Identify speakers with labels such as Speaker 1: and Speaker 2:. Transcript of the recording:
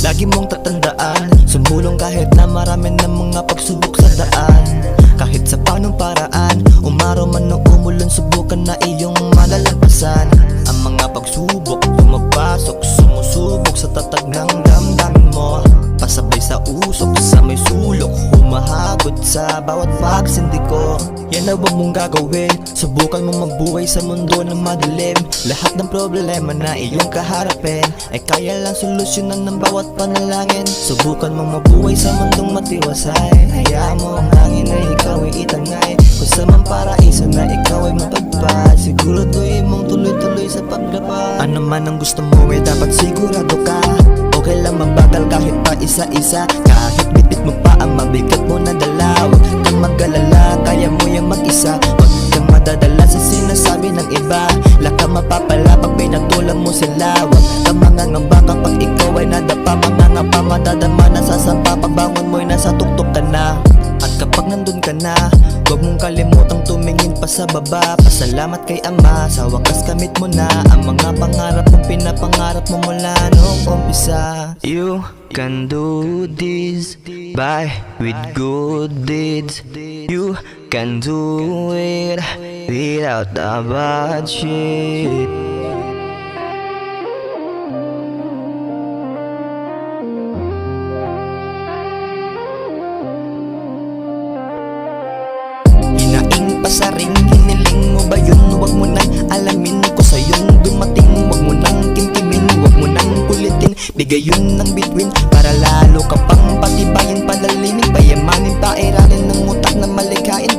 Speaker 1: Lagi mong tatandaan, sumulong kahit na marami ng mga pagsubok sa daan. Kahit sa panong paraan, umaraw man o umulon, subukan na iyong malalampasan. Ang mga pagsubok, pumapasok, sumusubok sa tatag ng damdamin mo. Pasabay sa usok, sa may sulok, humahagod sa bawat pagsindi ko. Yan na huwag mong gagawin, subukan mong magbuhay sa mundo ng madilim. Lahat ng problema na iyong kaharapin ay kaya lang solusyonan ng bawat panalangin. Subukan mong mabuhay sa mundong matiwasay. Hayaan mo ang hangin na ikaw ay itangay, kung sa mang paraiso na ikaw ay mapagpad. Siguraduhin mong tuloy-tuloy sa paglabas. Ano man ang gusto mo ay dapat sigurado ka. Okay lang magbagal kahit pa isa-isa, kahit bitbit mo pa ang mabigat mo na dala. Huwag kang mag-alala, kaya mo yung mag-isa. Huwag kang madadala sa sinasabi ng iba. Laka mapapala pag pinatulang mo sila. Huwag kang mangangamba kapag ikaw ay nadapa. Mangangamba madadama, nasasampa pagbangon mo'y nasa tuktok ka na. At kapag nandun ka na, huwag mong kalimutang tumingin pa sa baba. Pasalamat kay Ama, sa wakas kamit mo na ang mga pangarap mong pinapangarap mo mula noong umpisa. You can do this by with good deeds. You can do it without a bad shit. Sa ring, hiniling mo ba yun? Huwag mo nang alamin ko sa yung dumating. Huwag mo nang kimkimin, huwag mo nang kulitin. Bigay yun ng bituin para lalo ka pang patibayin, palalimin, payamanin, pairanin ng utak na malikhain.